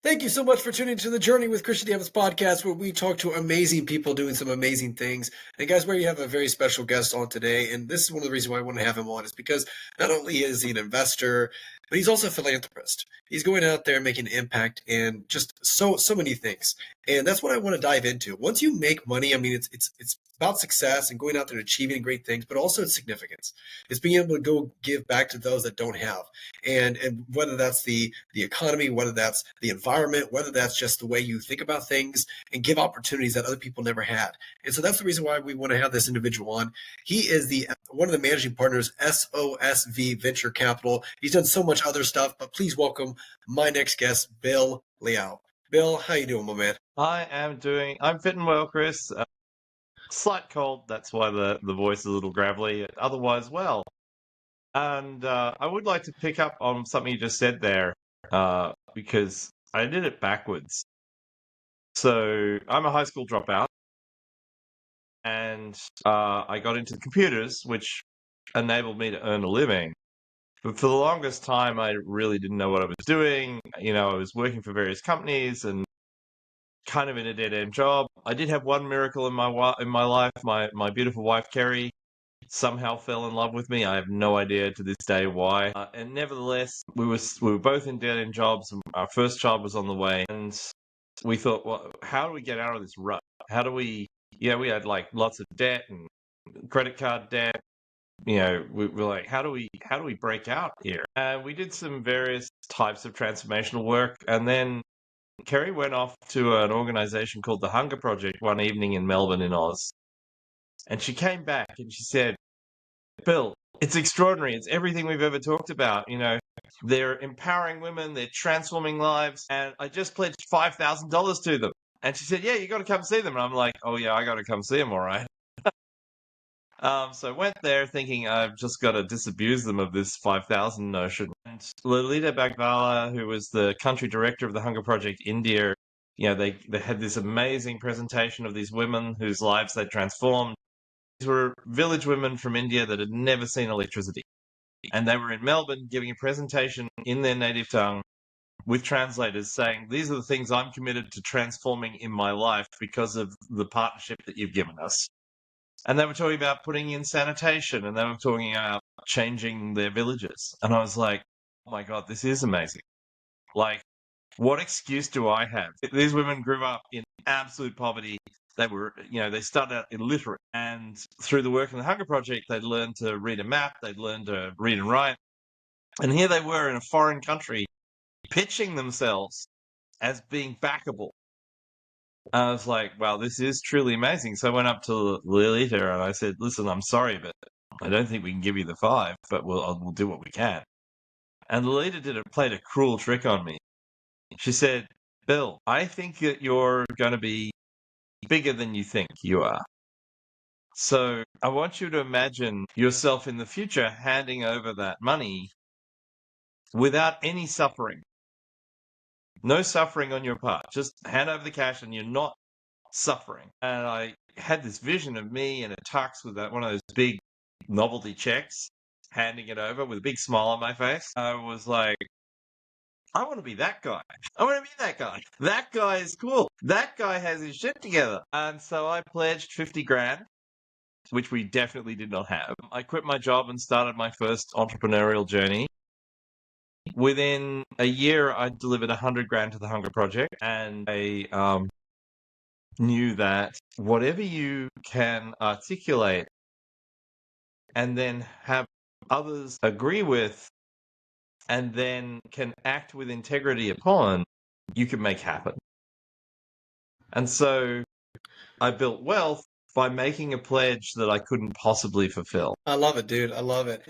Thank you so much for tuning to the Journey with Christian Davis podcast, where we talk to amazing people doing some amazing things. And guys, we have a very special guest on today, and this is one of the reasons why I want to have him on, is because not only is he an investor, but he's also a philanthropist. He's going out there making an impact in just so many things, and that's what I want to dive into. Once you make money, I mean, it's about success and going out there and achieving great things, but also its significance. It's being able to go give back to those that don't have, and whether that's the economy, whether that's the environment, whether that's just the way you think about things, and give opportunities that other people never had. And so that's the reason why we want to have this individual on. He is the one of the managing partners, SOSV Venture Capital. He's done so much other stuff, but please welcome my next guest, Bill Liao. Bill, how you doing, my man? I'm fitting well, Chris. Slight cold, that's why the voice is a little gravelly. Otherwise, well. And I would like to pick up on something you just said there, because I did it backwards. So I'm a high school dropout, and I got into computers, which enabled me to earn a living. But for the longest time, I really didn't know what I was doing. I was working for various companies and kind of in a dead-end job. I did have one miracle in my life. My beautiful wife, Kerry, somehow fell in love with me. I have no idea to this day why. And nevertheless, we were both in dead-end jobs. And our first child was on the way, and we thought, well, how do we get out of this rut? How do we? We had like lots of debt and credit card debt. We were like, how do we break out here? And we did some various types of transformational work, and then Kerry went off to an organization called the Hunger Project one evening in Melbourne in Oz. And she came back and she said, Bill, it's extraordinary. It's everything we've ever talked about. They're empowering women, they're transforming lives. And I just pledged $5,000 to them. And she said, yeah, you got to come see them. And I'm like, oh, yeah, I got to come see them. All right. So I went there thinking I've just got to disabuse them of this 5,000 notion. And Lolita Bagvala, who was the country director of the Hunger Project India, they had this amazing presentation of these women whose lives they transformed. These were village women from India that had never seen electricity. And they were in Melbourne giving a presentation in their native tongue with translators saying, these are the things I'm committed to transforming in my life because of the partnership that you've given us. And they were talking about putting in sanitation, and they were talking about changing their villages. And I was like, oh my God, this is amazing. Like, what excuse do I have? These women grew up in absolute poverty. They were, they started out illiterate. And through the work in the Hunger Project, they'd learned to read a map, they'd learned to read and write. And here they were in a foreign country pitching themselves as being backable. I was like, wow, this is truly amazing. So I went up to Lolita and I said, listen, I'm sorry, but I don't think we can give you the 5, but we'll do what we can. And Lolita played a cruel trick on me. She said, Bill, I think that you're going to be bigger than you think you are. So I want you to imagine yourself in the future handing over that money without any suffering. No suffering on your part. Just hand over the cash and you're not suffering. And I had this vision of me in a tux with one of those big novelty checks, handing it over with a big smile on my face. I was like, I want to be that guy. I want to be that guy. That guy is cool. That guy has his shit together. And so I pledged 50 grand, which we definitely did not have. I quit my job and started my first entrepreneurial journey. Within a year, I delivered 100 grand to the Hunger Project, and I knew that whatever you can articulate and then have others agree with and then can act with integrity upon, you can make happen. And so I built wealth by making a pledge that I couldn't possibly fulfill. I love it, dude. I love it.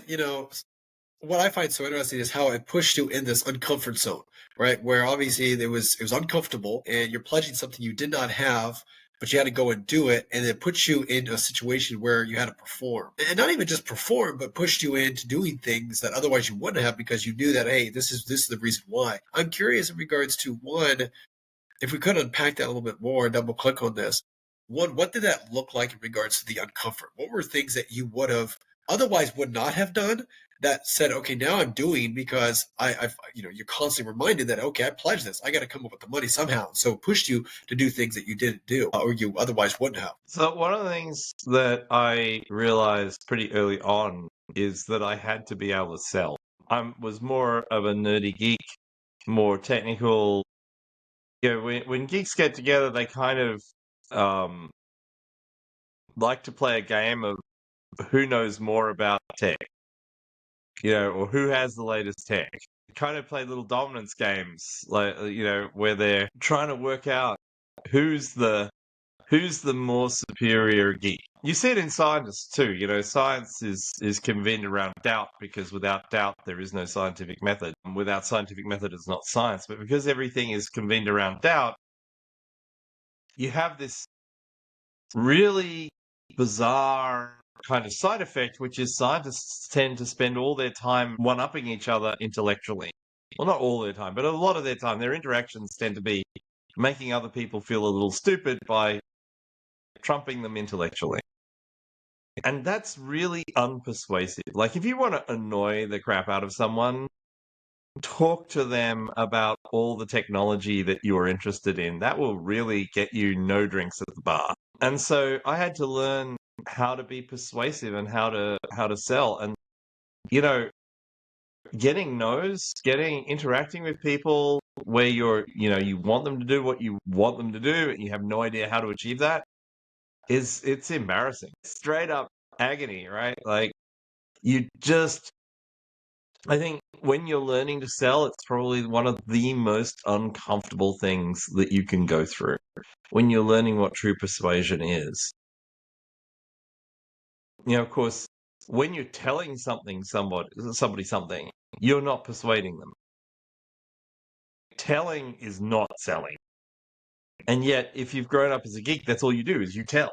What I find so interesting is how it pushed you in this uncomfort zone, right? Where obviously it was uncomfortable and you're pledging something you did not have, but you had to go and do it. And it puts you in a situation where you had to perform, and not even just perform, but pushed you into doing things that otherwise you wouldn't have, because you knew that, hey, this is the reason why. I'm curious in regards to, one, if we could unpack that a little bit more and double click on this. One, what did that look like in regards to the uncomfort? What were things that you otherwise would not have done that said, okay, now I'm doing because I've, you're constantly reminded that, okay, I pledged this. I got to come up with the money somehow. So it pushed you to do things that you didn't do or you otherwise wouldn't have. So one of the things that I realized pretty early on is that I had to be able to sell. I was more of a nerdy geek, more technical. When geeks get together, they kind of um, like to play a game of who knows more about tech, or who has the latest tech. Kind of play little dominance games, like where they're trying to work out who's the more superior geek. You see it in scientists too. Science is convened around doubt, because without doubt there is no scientific method. Without scientific method, it's not science. But because everything is convened around doubt, you have this really bizarre kind of side effect, which is scientists tend to spend all their time one-upping each other intellectually. Well, not all their time, but a lot of their time. Their interactions tend to be making other people feel a little stupid by trumping them intellectually. And that's really unpersuasive. Like, if you want to annoy the crap out of someone, talk to them about all the technology that you're interested in. That will really get you no drinks at the bar. And so I had to learn how to be persuasive and how to sell. And, getting no's, interacting with people where you want them to do what you want them to do, and you have no idea how to achieve that, it's embarrassing. Straight up agony, right? Like, I think when you're learning to sell, it's probably one of the most uncomfortable things that you can go through when you're learning what true persuasion is. Of course, when you're telling somebody something, you're not persuading them. Telling is not selling. And yet, if you've grown up as a geek, that's all you do is you tell.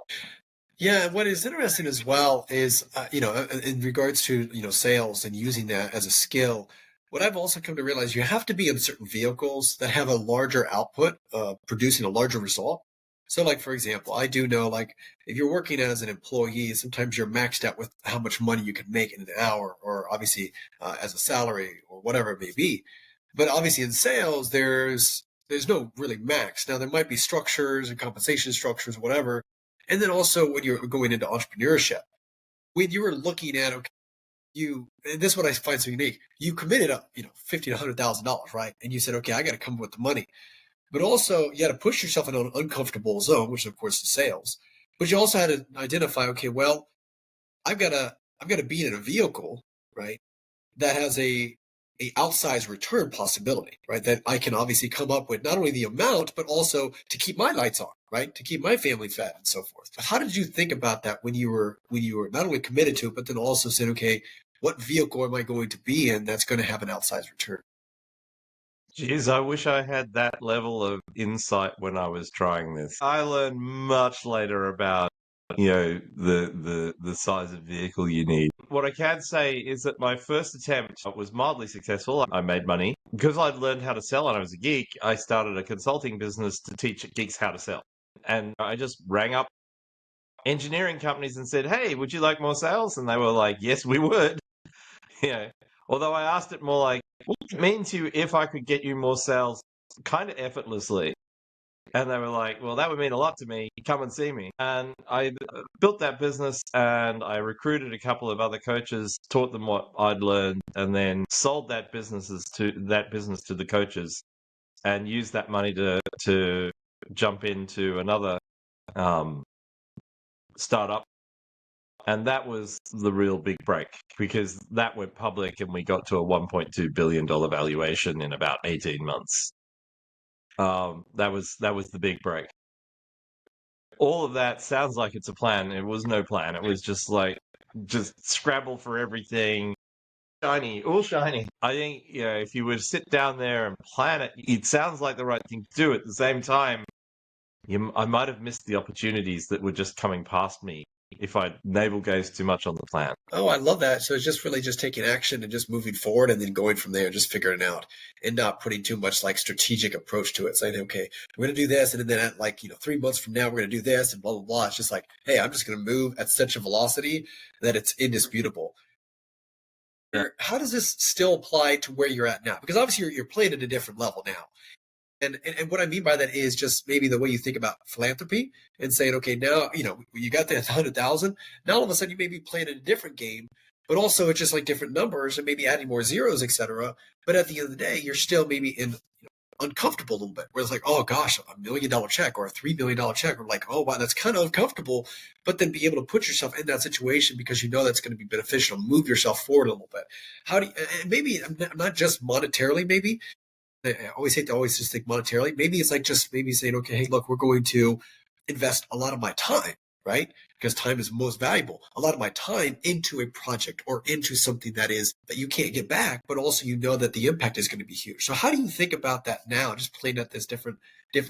Yeah, what is interesting as well is, in regards to, sales and using that as a skill, what I've also come to realize, you have to be in certain vehicles that have a larger output, producing a larger result. So, like, for example, I do know, like, if you're working as an employee, sometimes you're maxed out with how much money you can make in an hour, or obviously as a salary or whatever it may be. But obviously in sales, there's no really max. Now there might be structures and compensation structures, whatever. And then also when you're going into entrepreneurship, when you were looking at, okay, and this is what I find so unique. You committed up, $50 to $100,000, right? And you said, okay, I got to come up with the money. But also you had to push yourself into an uncomfortable zone, which of course is sales. But you also had to identify, okay, well, I've got to be in a vehicle, right, that has a outsized return possibility, right? That I can obviously come up with not only the amount, but also to keep my lights on, right? To keep my family fed and so forth. How did you think about that when you were not only committed to it, but then also said, okay, what vehicle am I going to be in that's going to have an outsized return? Geez, I wish I had that level of insight when I was trying this. I learned much later about, the size of vehicle you need. What I can say is that my first attempt was mildly successful. I made money. Because I'd learned how to sell and I was a geek, I started a consulting business to teach geeks how to sell. And I just rang up engineering companies and said, hey, would you like more sales? And they were like, yes, we would. Although I asked it more like, what would it mean to you if I could get you more sales kind of effortlessly? And they were like, well, that would mean a lot to me. Come and see me. And I built that business, and I recruited a couple of other coaches, taught them what I'd learned, and then sold that business to the coaches, and used that money to jump into another startup. And that was the real big break, because that went public and we got to a $1.2 billion valuation in about 18 months. That was the big break. All of that sounds like it's a plan. It was no plan. It was just scrabble for everything. Shiny, all shiny. I think, if you were to sit down there and plan it, it sounds like the right thing to do. At the same time, I might have missed the opportunities that were just coming past me if I navel gazed too much on the plan. Oh, I love that. So it's just really just taking action and just moving forward and then going from there, just figuring it out and not putting too much like strategic approach to it. Saying, okay, we're going to do this. And then at 3 months from now, we're going to do this and blah, blah, blah. It's just like, hey, I'm just going to move at such a velocity that it's indisputable. how does this still apply to where you're at now? Because obviously you're playing at a different level now. And what I mean by that is just maybe the way you think about philanthropy and saying, okay, now, you got that 100,000. Now all of a sudden you may be playing in a different game, but also it's just like different numbers and maybe adding more zeros, etc. But at the end of the day, you're still maybe uncomfortable a little bit, where it's like, oh gosh, $1 million check or a $3 million check. Or like, oh wow, that's kind of uncomfortable. But then be able to put yourself in that situation because you know that's going to be beneficial, move yourself forward a little bit. How do you, and maybe not just monetarily, maybe I always hate to always just think monetarily. Maybe it's like just maybe saying, okay, hey, look, we're going to invest a lot of my time, right? Because time is most valuable. A lot of my time into a project or into something that you can't get back, but also you know that the impact is going to be huge. So how do you think about that now? Just playing at this different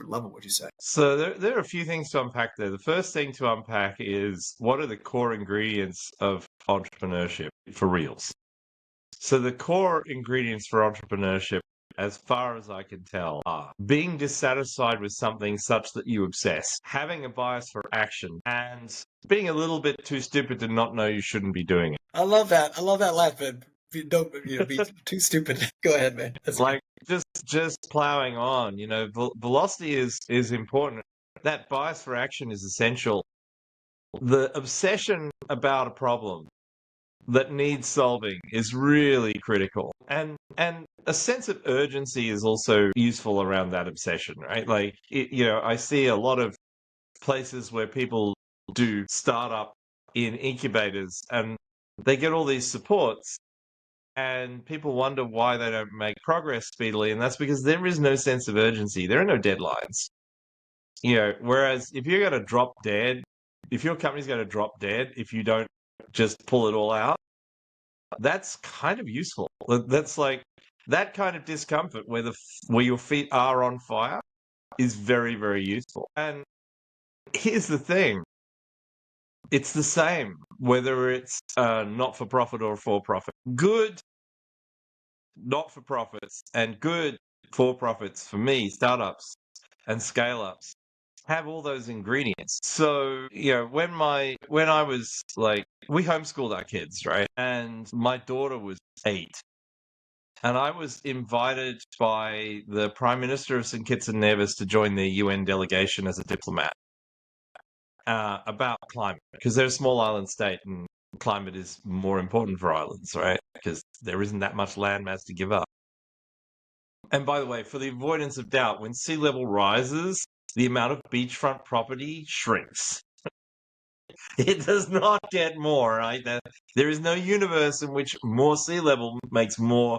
level, would you say? So there are a few things to unpack there. The first thing to unpack is what are the core ingredients of entrepreneurship for reals? So the core ingredients for entrepreneurship, as far as I can tell, are being dissatisfied with something such that you obsess, having a bias for action, and being a little bit too stupid to not know you shouldn't be doing it. I love that. I love that last bit. Don't be too stupid. Go ahead, man. That's like just plowing on. Velocity is important. That bias for action is essential. The obsession about a problem that needs solving is really critical, and a sense of urgency is also useful around that obsession, right? Like I see a lot of places where people do startup in incubators and they get all these supports and people wonder why they don't make progress speedily, and that's because there is no sense of urgency. There are no deadlines. Whereas if you're going to drop dead, if your company's going to drop dead if you don't just pull it all out, that's kind of useful. That's like that kind of discomfort where your feet are on fire is very, very useful. And here's the thing. It's the same whether it's not-for-profit or for-profit. Good not-for-profits and good for-profits, for me, startups and scale-ups, have all those ingredients. So, when I was like, we homeschooled our kids, right? And my daughter was 8. And I was invited by the Prime Minister of St. Kitts and Nevis to join the UN delegation as a diplomat about climate, because they're a small island state and climate is more important for islands, right? Because there isn't that much landmass to give up. And by the way, for the avoidance of doubt, when sea level rises, the amount of beachfront property shrinks. It does not get more, right? There is no universe in which more sea level makes more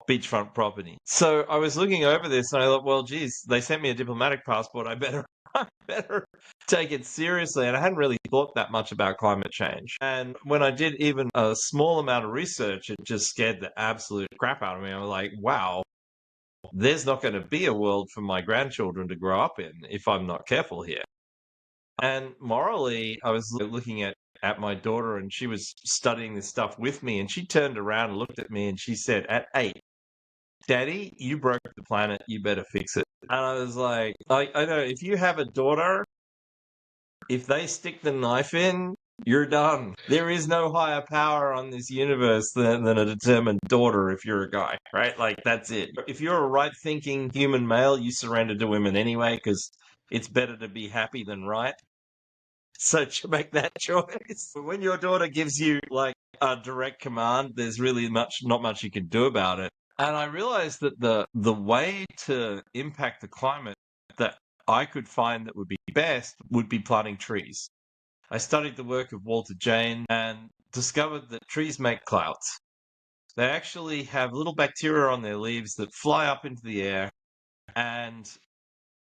beachfront property. So I was looking over this and I thought, well, geez, they sent me a diplomatic passport. I better take it seriously. And I hadn't really thought that much about climate change. And when I did even a small amount of research, it just scared the absolute crap out of me. I was like, wow, there's not going to be a world for my grandchildren to grow up in if I'm not careful here. And morally, I was looking at my daughter and she was studying this stuff with me, and she turned around and looked at me and she said, at 8, Daddy, you broke the planet, you better fix it. And I was like, I know, if you have a daughter, if they stick the knife in, you're done. There is no higher power on this universe than a determined daughter if you're a guy, right? Like, that's it. If you're a right-thinking human male, you surrender to women anyway, because it's better to be happy than right. So to make that choice. When your daughter gives you like a direct command, there's really not much you can do about it. And I realized that the way to impact the climate that I could find that would be best would be planting trees. I studied the work of Walter Jane and discovered that trees make clouds. They actually have little bacteria on their leaves that fly up into the air, and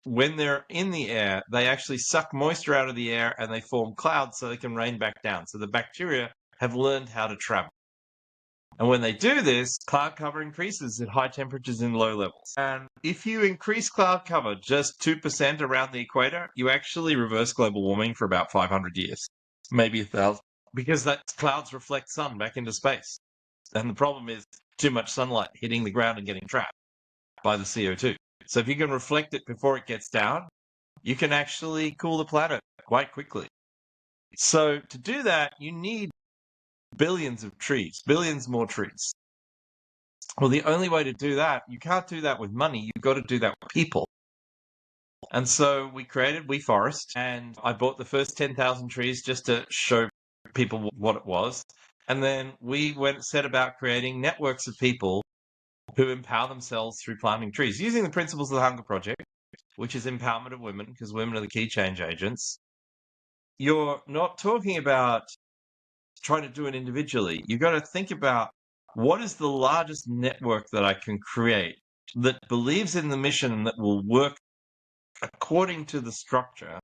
when they're in the air, they actually suck moisture out of the air and they form clouds so they can rain back down. So the bacteria have learned how to travel. And when they do this, cloud cover increases at high temperatures and low levels. And if you increase cloud cover just 2% around the equator, you actually reverse global warming for about 500 years, maybe 1,000, because that clouds reflect sun back into space. And the problem is too much sunlight hitting the ground and getting trapped by the CO2. So if you can reflect it before it gets down, you can actually cool the planet quite quickly. So to do that, you need billions of trees, billions more trees. Well, the only way to do that, you can't do that with money. You've got to do that with people. And so we created WeForest, and I bought the first 10,000 trees just to show people what it was. And then we set about creating networks of people who empower themselves through planting trees using the principles of the Hunger Project, which is empowerment of women, because women are the key change agents. You're not talking about trying to do it individually. You've got to think about what is the largest network that I can create that believes in the mission and that will work according to the structure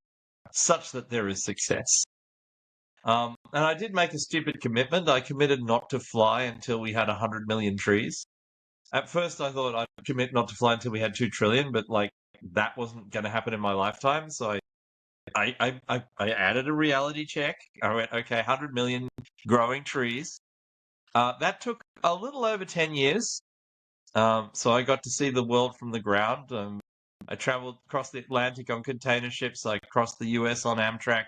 such that there is success. And I did make a stupid commitment. I committed not to fly until we had 100 million trees. At first, I thought I'd commit not to fly until we had 2 trillion, but that wasn't going to happen in my lifetime. So I added a reality check. I went, okay, 100 million growing trees. That took a little over 10 years. So I got to see the world from the ground. I traveled across the Atlantic on container ships. I crossed the US on Amtrak.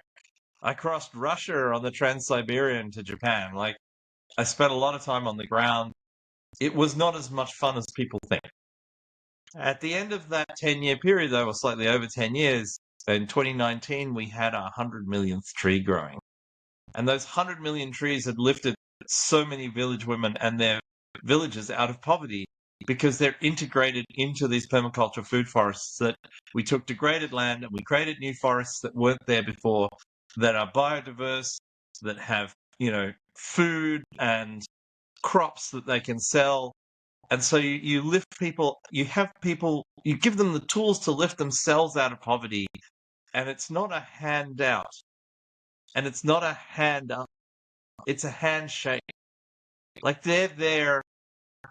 I crossed Russia on the Trans-Siberian to Japan. I spent a lot of time on the ground. It was not as much fun as people think. At the end of that 10-year period, though, or slightly over 10 years, in 2019, we had our 100 millionth tree growing. And those 100 million trees had lifted so many village women and their villages out of poverty because they're integrated into these permaculture food forests that we took degraded land and we created new forests that weren't there before, that are biodiverse, that have, food and crops that they can sell. And so you lift people, you give them the tools to lift themselves out of poverty. And it's not a handout. And it's not a hand up. It's a handshake. They're there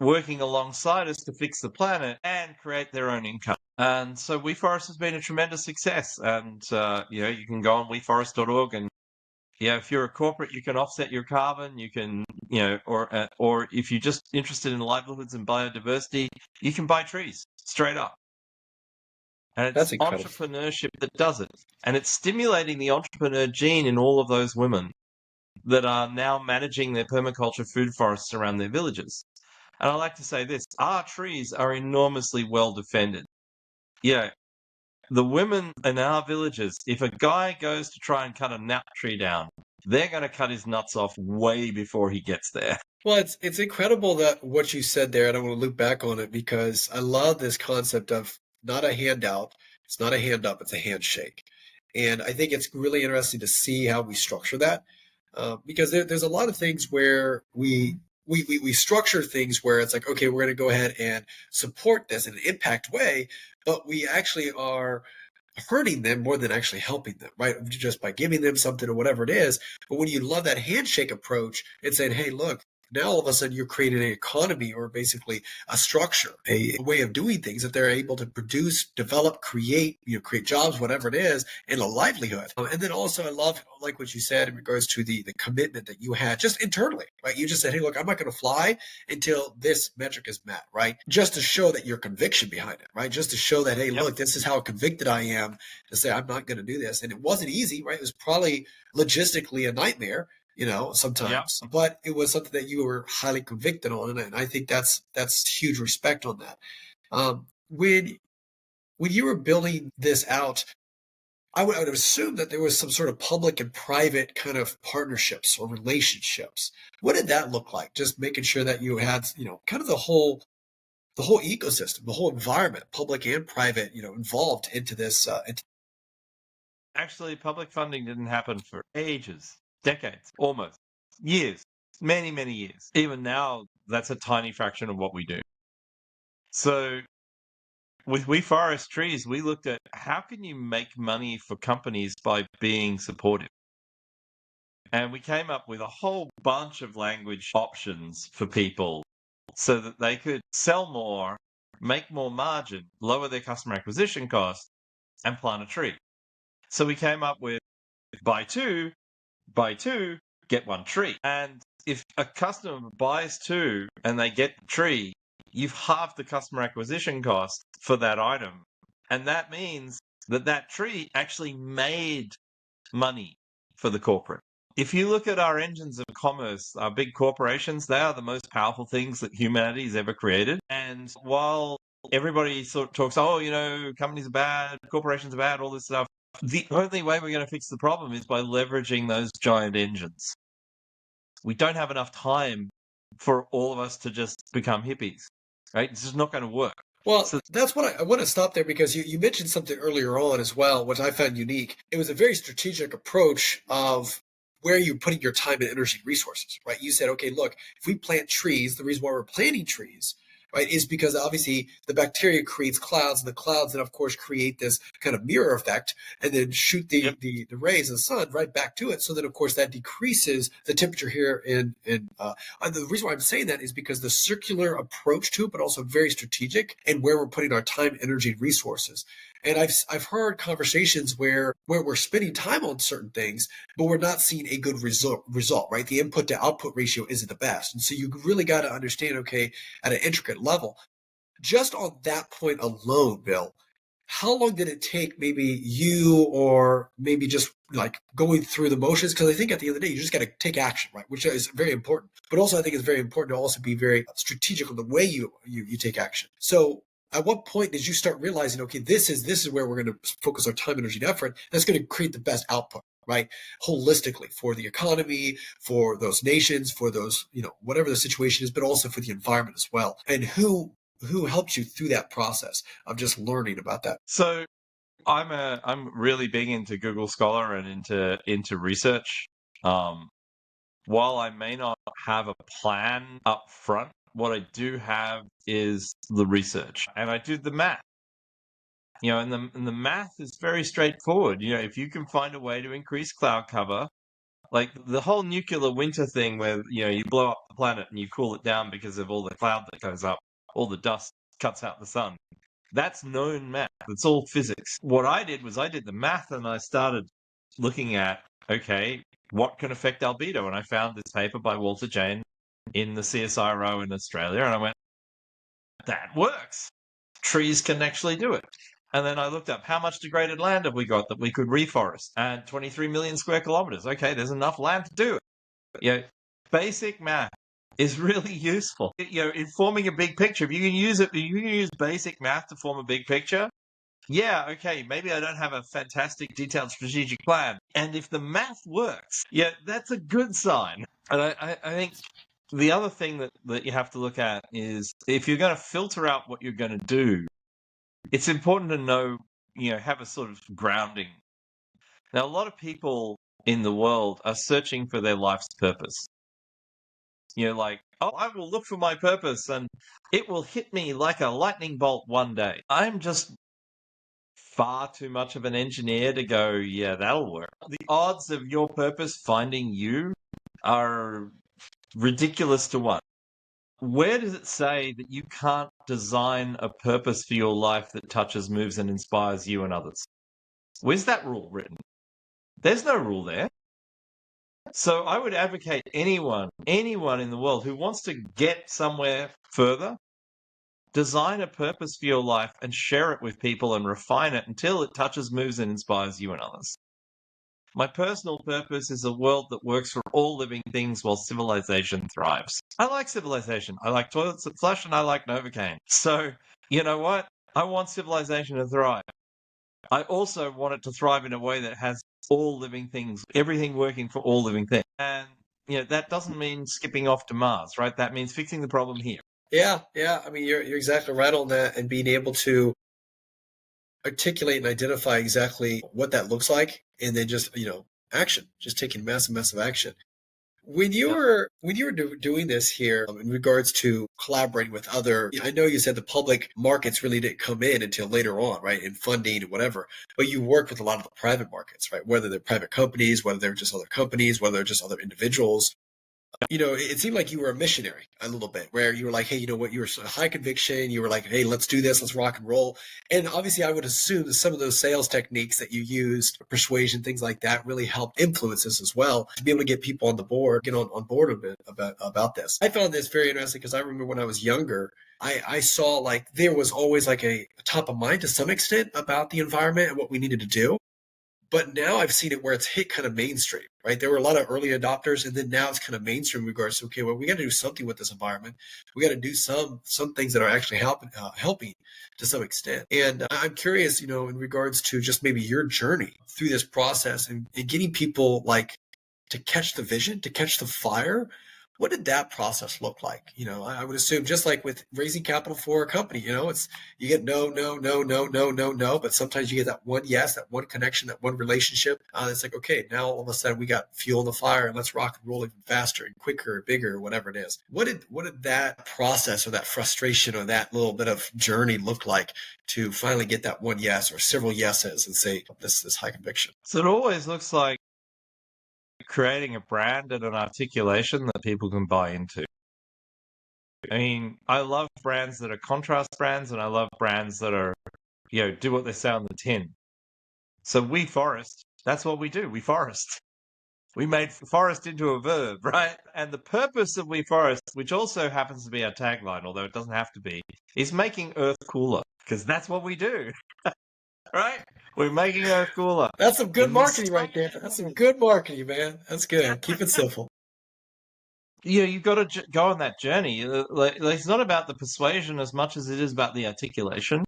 working alongside us to fix the planet and create their own income. And so WeForest has been a tremendous success. And, you can go on weforest.org and, if you're a corporate, you can offset your carbon. You can, or if you're just interested in livelihoods and biodiversity, you can buy trees straight up. And it's entrepreneurship that does it. And it's stimulating the entrepreneur gene in all of those women that are now managing their permaculture food forests around their villages. And I like to say this, our trees are enormously well defended. The women in our villages, if a guy goes to try and cut a nut tree down, they're going to cut his nuts off way before he gets there. Well, it's incredible that what you said there, and I want to loop back on it because I love this concept of not a handout, it's not a hand up, it's a handshake. And I think it's really interesting to see how we structure that because there's a lot of things where we structure things where it's like, okay, we're going to go ahead and support this in an impact way, but we actually are hurting them more than actually helping them, right? Just by giving them something or whatever it is. But when you love that handshake approach and saying, hey, look, now all of a sudden you're creating an economy or basically a structure, a way of doing things that they're able to produce, develop, create, create jobs, whatever it is, and a livelihood. And then also I love like what you said in regards to the commitment that you had just internally, right? You just said, hey, look, I'm not going to fly until this metric is met, right? Just to show that your conviction behind it, right? Just to show that, hey, look, this is how convicted I am to say I'm not going to do this. And it wasn't easy, right? It was probably logistically a nightmare, sometimes, but it was something that you were highly convicted on. And I think that's huge respect on that. When you were building this out, I would assume that there was some sort of public and private kind of partnerships or relationships. What did that look like? Just making sure that you had, kind of the whole ecosystem, the whole environment, public and private, involved into this. Actually, public funding didn't happen for ages. Decades, almost years, many, many years. Even now, that's a tiny fraction of what we do. So with WeForest Trees, we looked at how can you make money for companies by being supportive? And we came up with a whole bunch of language options for people so that they could sell more, make more margin, lower their customer acquisition cost, and plant a tree. So we came up with buy two, get one tree. And if a customer buys 2 and they get the tree, you've halved the customer acquisition cost for that item. And that means that tree actually made money for the corporate. if you look at our engines of commerce, our big corporations, they are the most powerful things that humanity has ever created. And while everybody sort of talks, oh, companies are bad, corporations are bad, all this stuff, the only way we're going to fix the problem is by leveraging those giant engines. We don't have enough time for all of us to just become hippies, right? It's just not going to work. Well, that's what I want to stop there, because you mentioned something earlier on as well, which I found unique. It was a very strategic approach of where you're putting your time and energy and resources, right? You said, okay, look, if we plant trees, the reason why we're planting trees, right, is because obviously the bacteria creates clouds, and the clouds then, of course, create this kind of mirror effect and then shoot the rays of the sun right back to it. So then, of course, that decreases the temperature here. And the reason why I'm saying that is because the circular approach to it, but also very strategic, and where we're putting our time, energy, and resources. And I've heard conversations where we're spending time on certain things, but we're not seeing a good result, right? The input to output ratio isn't the best. And so you really got to understand, okay, at an intricate level, just on that point alone, Bill, how long did it take maybe you, or maybe just like going through the motions? Because I think at the end of the day, you just got to take action, right? Which is very important. But also I think it's very important to also be very strategic on the way you take action. So at what point did you start realizing, okay, this is where we're going to focus our time, energy, and effort? That's going to create the best output, right? Holistically, for the economy, for those nations, for those, whatever the situation is, but also for the environment as well. And who helps you through that process of just learning about that? So I'm really big into Google Scholar and into research. While I may not have a plan up front, what I do have is the research, and I do the math. And the math is very straightforward. If you can find a way to increase cloud cover, like the whole nuclear winter thing where, you blow up the planet and you cool it down because of all the cloud that goes up, all the dust cuts out the sun. That's known math. It's all physics. What I did was I did the math, and I started looking at, okay, what can affect albedo? And I found this paper by Walter Jane in the CSIRO in Australia, and I went, that works. Trees can actually do it. And then I looked up, how much degraded land have we got that we could reforest? And 23 million square kilometers. Okay, there's enough land to do it. Basic math is really useful. In forming a big picture, if you can use basic math to form a big picture. Yeah, okay, maybe I don't have a fantastic detailed strategic plan. And if the math works, that's a good sign. And I think the other thing that you have to look at is, if you're going to filter out what you're going to do, it's important to know, have a sort of grounding. Now, a lot of people in the world are searching for their life's purpose. Like, oh, I will look for my purpose and it will hit me like a lightning bolt one day. I'm just far too much of an engineer to go, yeah, that'll work. The odds of your purpose finding you are ridiculous to 1. Where does it say that you can't design a purpose for your life that touches, moves, and inspires you and others? Where's that rule written? There's no rule there. So I would advocate anyone in the world who wants to get somewhere further, design a purpose for your life and share it with people and refine it until it touches, moves, and inspires you and others. My personal purpose is a world that works for all living things while civilization thrives. I like civilization. I like toilets that flush, and I like Novocaine. So, you know what? I want civilization to thrive. I also want it to thrive in a way that has all living things, everything working for all living things. And, that doesn't mean skipping off to Mars, right? That means fixing the problem here. Yeah. I mean, you're exactly right on that, and being able to articulate and identify exactly what that looks like, and then just, action, just taking massive action. When you were doing this here, in regards to collaborating with other, I know you said the public markets really didn't come in until later on, right, in funding and whatever, but you worked with a lot of the private markets, right, whether they're private companies, whether they're just other companies, whether they're just other individuals. It seemed like you were a missionary a little bit, where you were like, hey, you know what, you were so high conviction. You were like, hey, let's do this, let's rock and roll. And obviously I would assume that some of those sales techniques that you used, persuasion, things like that, really helped influence this as well, to be able to get people on the board, get on board a bit about this. I found this very interesting because I remember when I was younger, I saw like there was always like a top of mind to some extent about the environment and what we needed to do. But now I've seen it where it's hit kind of mainstream, right? There were a lot of early adopters, and then now it's kind of mainstream in regards to, okay, well, we got to do something with this environment. We got to do some things that are actually helping to some extent. And I'm curious, in regards to just maybe your journey through this process and getting people like to catch the vision, to catch the fire. What did that process look like? I would assume just like with raising capital for a company, it's you get no, no, no, no, no, no, no, but sometimes you get that one yes, that one connection, that one relationship. It's like, okay, now all of a sudden we got fuel in the fire and let's rock and roll even faster and quicker, bigger, whatever it is. What did that process or that frustration or that little bit of journey look like to finally get that one yes or several yeses and say this high conviction? So it always looks like creating a brand and an articulation that people can buy into. I mean, I love brands that are contrast brands, and I love brands that are, do what they say on the tin. So WeForest, that's what we do. We forest. We made forest into a verb, right? And the purpose of WeForest, which also happens to be our tagline, although it doesn't have to be, is making Earth cooler, because that's what we do. Right? We're making Earth cooler. That's some good marketing right there. That's some good marketing, man. That's good. Keep it simple. You've got to go on that journey. It's not about the persuasion as much as it is about the articulation.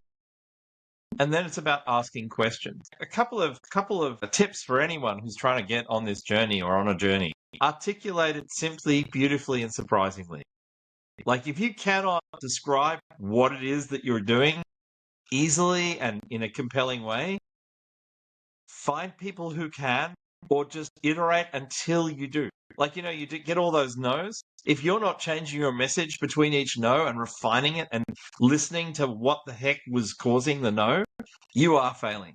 And then it's about asking questions. A couple of tips for anyone who's trying to get on this journey or on a journey. Articulate it simply, beautifully, and surprisingly. Like if you cannot describe what it is that you're doing easily and in a compelling way, find people who can, or just iterate until you do. Like, you get all those no's. If you're not changing your message between each no and refining it and listening to what the heck was causing the no, you are failing.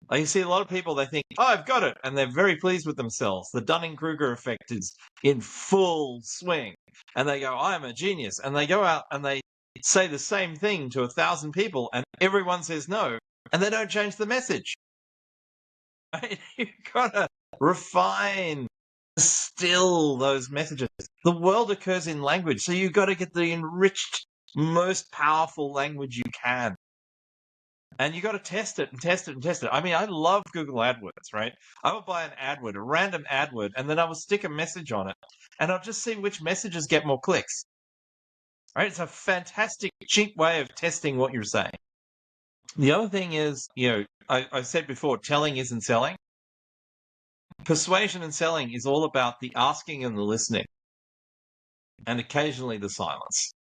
Like you see a lot of people, they think, oh, I've got it. And they're very pleased with themselves. The Dunning-Kruger effect is in full swing. And they go, I'm a genius. And they go out and they say the same thing to 1,000 people and everyone says no. And they don't change the message. Right? You've got to refine, distill those messages. The world occurs in language. So you've got to get the enriched, most powerful language you can. And you got to test it and test it and test it. I mean, I love Google AdWords, right? I would buy an AdWord, a random AdWord, and then I would stick a message on it, and I'll just see which messages get more clicks. Right? It's a fantastic, cheap way of testing what you're saying. The other thing is, I said before, telling isn't selling. Persuasion and selling is all about the asking and the listening, and occasionally the silence.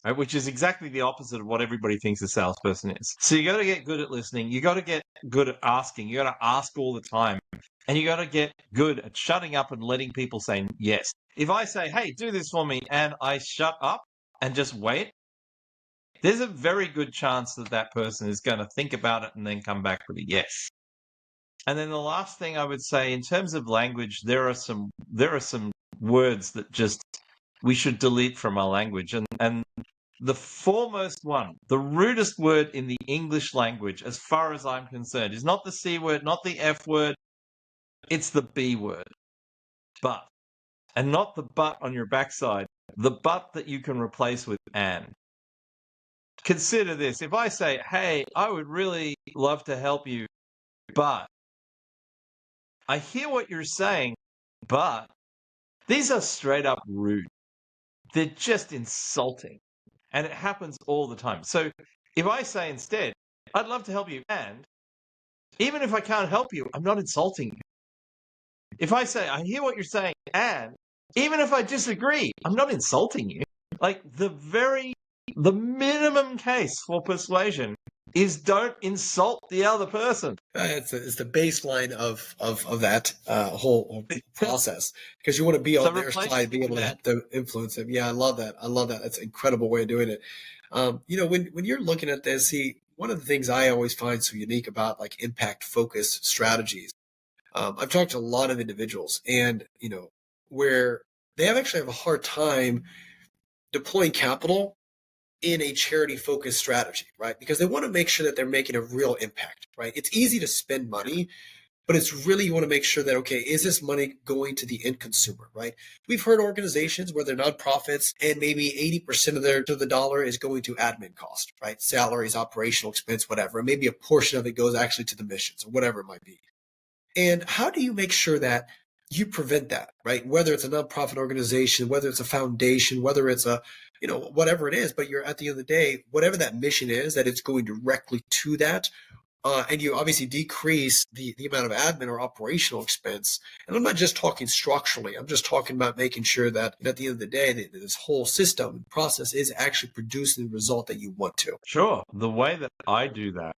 Right, which is exactly the opposite of what everybody thinks a salesperson is. So you got to get good at listening. You got to get good at asking. You got to ask all the time. And you got to get good at shutting up and letting people say yes. If I say, hey, do this for me, and I shut up and just wait, there's a very good chance that that person is going to think about it and then come back with a yes. And then the last thing I would say, in terms of language, there are some words that just we should delete from our language. And the foremost one, the rudest word in the English language, as far as I'm concerned, is not the C word, not the F word. It's the B word. But. And not the but on your backside. The but that you can replace with and. Consider this. If I say, hey, I would really love to help you, but I hear what you're saying, but these are straight up rude. They're just insulting. And it happens all the time. So if I say instead, I'd love to help you, and even if I can't help you, I'm not insulting you. If I say, I hear what you're saying, and even if I disagree, I'm not insulting you. Like the minimum case for persuasion is don't insult the other person. It's the baseline of that whole process, because you want to be on their side, be able to help them, influence them. Yeah, I love that. That's an incredible way of doing it. When you're looking at this, see, one of the things I always find so unique about like impact focused strategies. I've talked to a lot of individuals, and where they actually have a hard time deploying capital in a charity-focused strategy, right? Because they want to make sure that they're making a real impact, right? It's easy to spend money, But it's really, you want to make sure that, okay, is this money going to the end consumer, right? We've heard organizations where they're nonprofits and maybe 80% of the dollar is going to admin cost, right? Salaries, operational expense, whatever. And maybe a portion of it goes actually to the missions or whatever it might be. And how do you make sure that you prevent that, right? Whether it's a nonprofit organization, whether it's a foundation, whether it's a, whatever it is, but you're at the end of the day, whatever that mission is, that it's going directly to that. And you obviously decrease the amount of admin or operational expense. And I'm not just talking structurally. I'm just talking about making sure that at the end of the day, that this whole system and process is actually producing the result that you want to. Sure. The way that I do that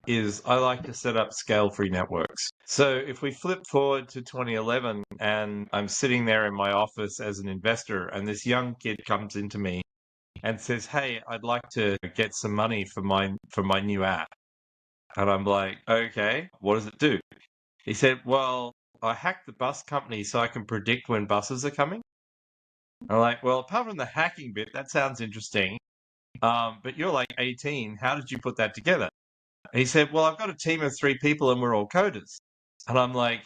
is I like to set up scale-free networks. So if we flip forward to 2011 and I'm sitting there in my office as an investor and this young kid comes into me and says, "Hey, I'd like to get some money for my new app." And I'm like, "Okay, what does it do?" He said, "Well, I hacked the bus company so I can predict when buses are coming." I'm like, "Well, apart from the hacking bit, that sounds interesting. But you're like 18. How did you put that together?" He said, "Well, I've got a team of 3 people and we're all coders." And I'm like,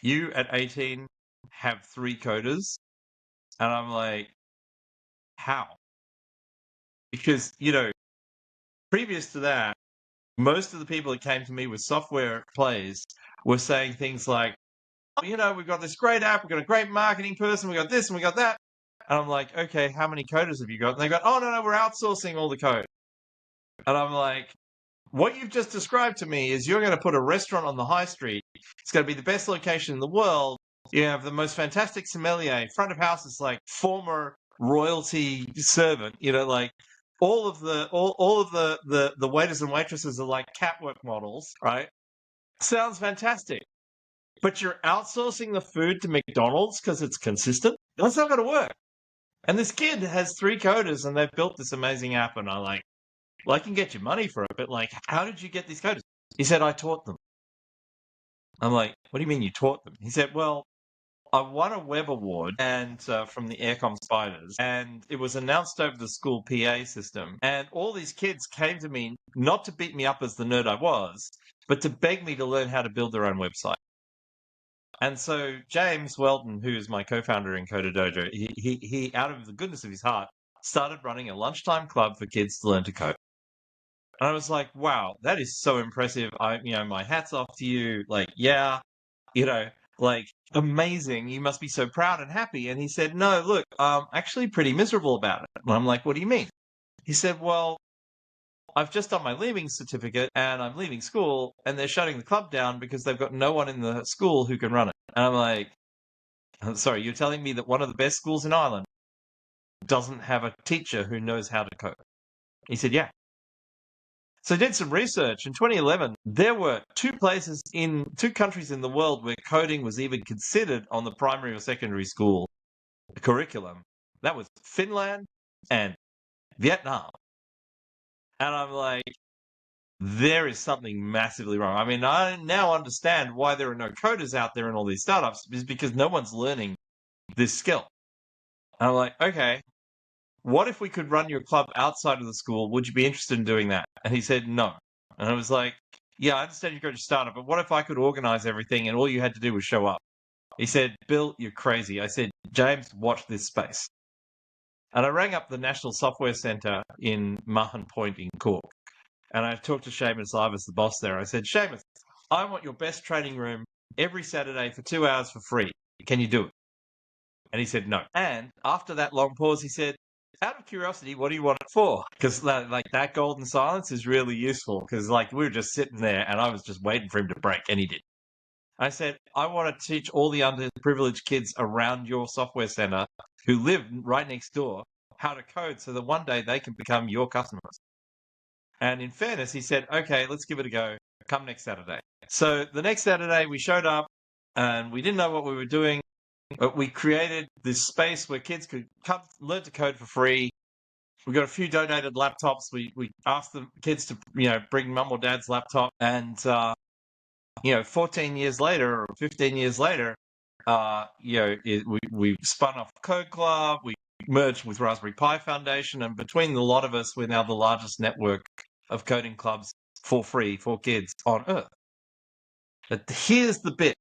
"You at 18 have 3 coders?" And I'm like, "How?" Because, previous to that, most of the people that came to me with software plays were saying things like, "Oh, we've got this great app, we've got a great marketing person, we got this and we got that." And I'm like, "Okay, how many coders have you got?" And they go, "Oh, no, we're outsourcing all the code." And I'm like, what you've just described to me is you're going to put a restaurant on the high street. It's going to be the best location in the world. You have the most fantastic sommelier. Front of house is like former royalty servant. Like all of the waiters and waitresses are like catwalk models, right? Sounds fantastic. But you're outsourcing the food to McDonald's because it's consistent? That's not going to work. And this kid has 3 coders and they've built this amazing app, and I can get you money for it, but how did you get these coders? He said, "I taught them." I'm like, "What do you mean you taught them?" He said, "Well, I won a web award and from the Aircom Spiders, and it was announced over the school PA system. And all these kids came to me not to beat me up as the nerd I was, but to beg me to learn how to build their own website." And so James Welton, who is my co-founder in Coder Dojo, he out of the goodness of his heart, started running a lunchtime club for kids to learn to code. And I was like, "Wow, that is so impressive. My hat's off to you. Amazing. You must be so proud and happy." And he said, "No, look, I'm actually pretty miserable about it." And I'm like, "What do you mean?" He said, "Well, I've just done my leaving certificate and I'm leaving school and they're shutting the club down because they've got no one in the school who can run it." And I'm like, "I'm sorry, you're telling me that one of the best schools in Ireland doesn't have a teacher who knows how to code?" He said, "Yeah." So I did some research. In 2011, there were 2 countries in the world where coding was even considered on the primary or secondary school curriculum. That was Finland and Vietnam. And I'm like, there is something massively wrong. I mean, I now understand why there are no coders out there in all these startups, is because no one's learning this skill. And I'm like, "Okay, what if we could run your club outside of the school? Would you be interested in doing that?" And he said, "No." And I was like, "Yeah, I understand you're going to start it, but what if I could organize everything and all you had to do was show up?" He said, "Bill, you're crazy." I said, "James, watch this space." And I rang up the National Software Centre in Mahon Point in Cork. And I talked to Seamus Ivers, the boss there. I said, "Seamus, I want your best training room every Saturday for 2 hours for free. Can you do it?" And he said, "No." And after that long pause, he said, "Out of curiosity, what do you want it for?" Because that golden silence is really useful, because we were just sitting there and I was just waiting for him to break, and he did. I said, "I want to teach all the underprivileged kids around your software center who live right next door how to code so that one day they can become your customers." And in fairness, he said, "Okay, let's give it a go. Come next Saturday." So the next Saturday we showed up and we didn't know what we were doing. But we created this space where kids could come learn to code for free. We got a few donated laptops. We asked the kids to bring mum or dad's laptop, and 14 years later or 15 years later, we spun off Code Club. We merged with Raspberry Pi Foundation, and between the lot of us, we're now the largest network of coding clubs for free for kids on Earth. But here's the bit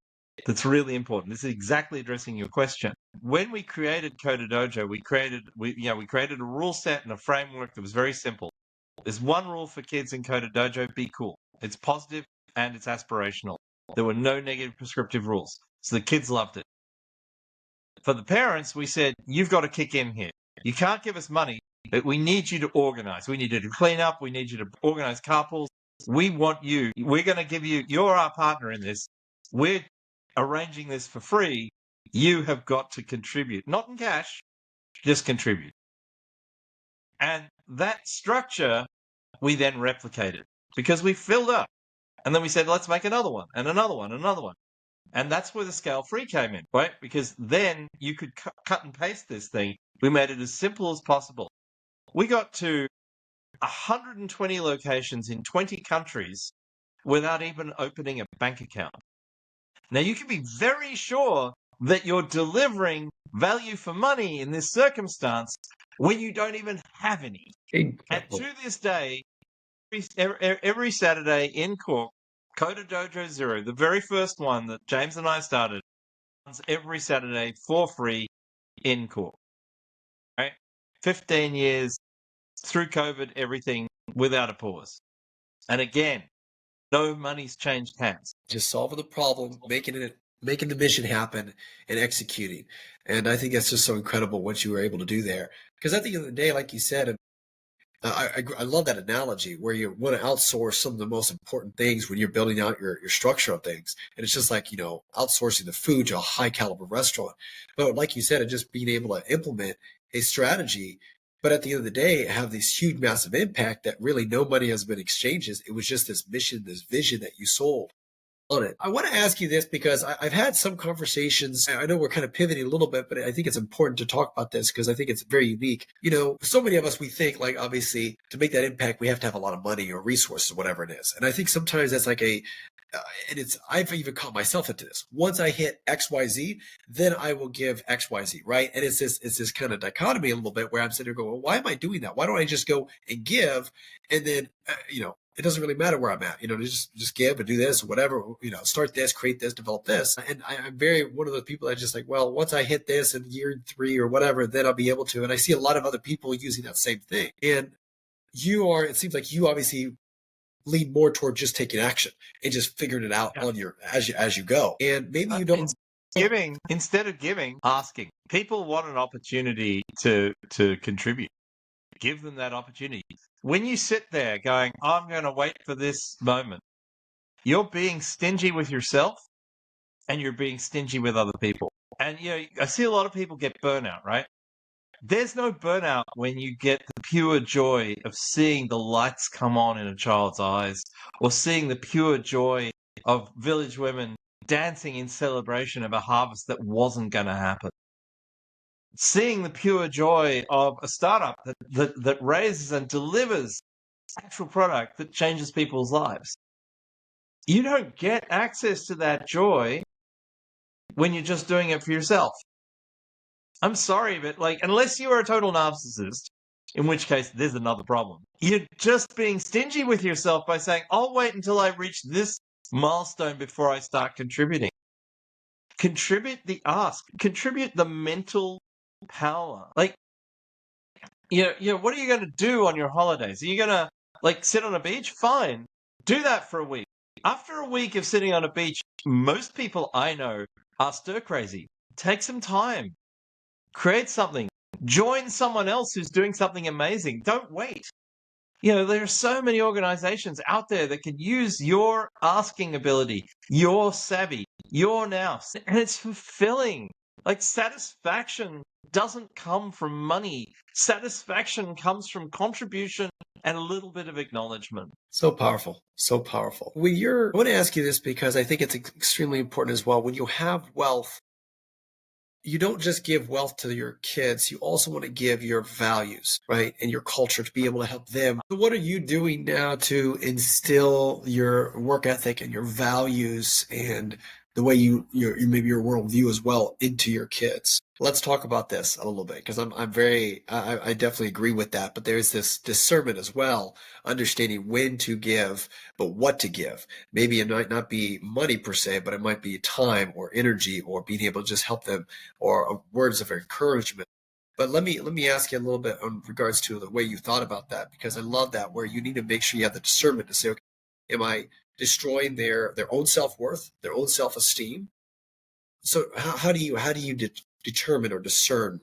that's really important. This is exactly addressing your question. When we created Coda Dojo, we created a rule set and a framework that was very simple. There's one rule for kids in Coda Dojo: be cool. It's positive and it's aspirational. There were no negative prescriptive rules, so the kids loved it. For the parents, we said, you've got to kick in here. You can't give us money, but we need you to organize. We need you to clean up. We need you to organize carpools. We want you. We're going to give you, you're our partner in this. We're arranging this for free. You have got to contribute, not in cash, just contribute. And that structure we then replicated because we filled up. And then we said, let's make another one and another one, and another one. And that's where the scale free came in, right? Because then you could cut and paste this thing. We made it as simple as possible. We got to 120 locations in 20 countries without even opening a bank account. Now, you can be very sure that you're delivering value for money in this circumstance when you don't even have any. Incredible. And to this day, every Saturday in Cork, Coda Dojo Zero, the very first one that James and I started, runs every Saturday for free in Cork. Right? 15 years through COVID, everything without a pause. And again, no money's changed hands. Just solving the problem, making the mission happen, and executing. And I think that's just so incredible what you were able to do there. Because at the end of the day, like you said, I love that analogy where you want to outsource some of the most important things when you're building out your structure of things. And it's just like, outsourcing the food to a high caliber restaurant. But like you said, it just being able to implement a strategy, but at the end of the day, have this huge, massive impact that really no money has been exchanged. It was just this mission, this vision that you sold on it. I want to ask you this because I've had some conversations. I know we're kind of pivoting a little bit, but I think it's important to talk about this because I think it's very unique. So many of us, we think like, obviously, to make that impact, we have to have a lot of money or resources, whatever it is. And I think sometimes that's like I've even caught myself into this. Once I hit XYZ, then I will give XYZ, right? And it's this kind of dichotomy a little bit where I'm sitting there going, well, why am I doing that? Why don't I just go and give? And then, it doesn't really matter where I'm at, just give and do this or whatever, start this, create this, develop this. And I'm very one of those people that just like, well, once I hit this in year 3 or whatever, then I'll be able to. And I see a lot of other people using that same thing. And it seems like you obviously lean more toward just taking action and just figuring it out on as you go. And maybe you don't instead of giving, asking. People want an opportunity to contribute. Give them that opportunity. When you sit there going, I'm going to wait for this moment, you're being stingy with yourself and you're being stingy with other people. And, I see a lot of people get burnout, right? There's no burnout when you get the pure joy of seeing the lights come on in a child's eyes or seeing the pure joy of village women dancing in celebration of a harvest that wasn't going to happen. Seeing the pure joy of a startup that raises and delivers actual product that changes people's lives. You don't get access to that joy when you're just doing it for yourself. I'm sorry, but unless you are a total narcissist, in which case there's another problem. You're just being stingy with yourself by saying, I'll wait until I reach this milestone before I start contributing. Contribute the ask. Contribute the mental power. What are you going to do on your holidays? Are you going to sit on a beach? Fine. Do that for a week. After a week of sitting on a beach, most people I know are stir crazy. Take some time. Create something. Join someone else who's doing something amazing. Don't wait. There are so many organizations out there that can use your asking ability, your savvy, your nous, and it's fulfilling. Satisfaction doesn't come from money. Satisfaction comes from contribution and a little bit of acknowledgement. So powerful. So powerful. I want to ask you this because I think it's extremely important as well. When you have wealth, you don't just give wealth to your kids. You also want to give your values, right? And your culture to be able to help them. So what are you doing now to instill your work ethic and your values and the way maybe your worldview as well into your kids? Let's talk about this a little bit because I definitely agree with that. But there's this discernment as well, understanding when to give, but what to give. Maybe it might not be money per se, but it might be time or energy or being able to just help them or words of encouragement. But let me ask you a little bit in regards to the way you thought about that, because I love that where you need to make sure you have the discernment to say, okay, am I destroying their own self-worth, their own self-esteem? So how do you determine or discern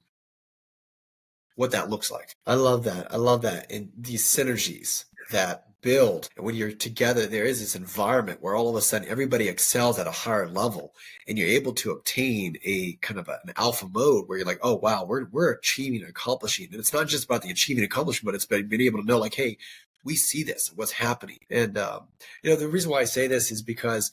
what that looks like? I love that. I love that. And these synergies that build, and when you're together, there is this environment where all of a sudden everybody excels at a higher level, and you're able to obtain a kind of an alpha mode where you're like, oh wow, we're achieving and accomplishing. And it's not just about the achieving accomplishment, but it's being able to know like, hey, we see this, what's happening. And the reason why I say this is because,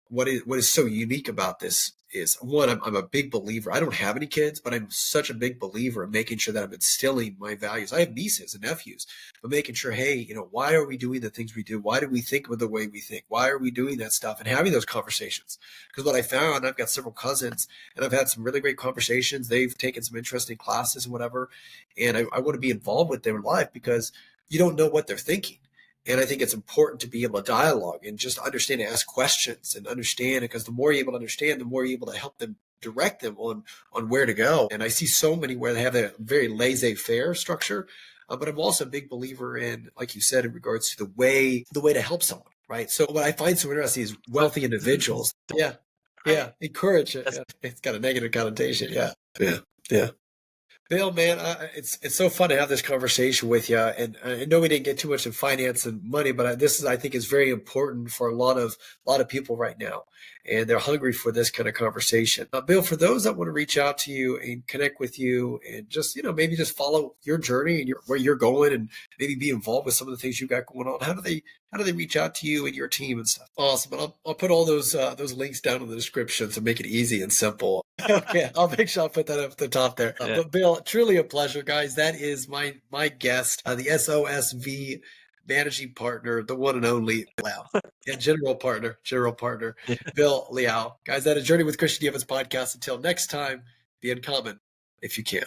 what is so unique about this is one, I'm a big believer. I don't have any kids, but I'm such a big believer in making sure that I'm instilling my values. I have nieces and nephews, but making sure, hey, why are we doing the things we do? Why do we think of the way we think? Why are we doing that stuff and having those conversations? Because what I found, I've got several cousins and I've had some really great conversations. They've taken some interesting classes and whatever. And I want to be involved with their life because you don't know what they're thinking. And I think it's important to be able to dialogue and just understand and ask questions and understand, because the more you're able to understand, the more you're able to help them direct them on where to go. And I see so many where they have a very laissez-faire structure, but I'm also a big believer in, like you said, in regards to the way to help someone, right? So what I find so interesting is wealthy individuals. Yeah, yeah, encourage it. Yeah. It's got a negative connotation. Yeah, yeah, yeah. Bill, man, it's so fun to have this conversation with you. And I know we didn't get too much in finance and money, but this is, I think, is very important for a lot of people right now, and they're hungry for this kind of conversation. Bill, for those that want to reach out to you and connect with you, and just maybe just follow your journey and where you're going, and maybe be involved with some of the things you got going on, how do they reach out to you and your team and stuff? Awesome, and I'll put all those links down in the description to make it easy and simple. Okay, I'll make sure I'll put that up at the top there. Yeah. But Bill, truly a pleasure, guys. That is my guest, the SOSV managing partner, the one and only Liao, and general partner, Yeah. Bill Liao. Guys, that is Journey with Christian Evans podcast. Until next time, be uncommon if you can.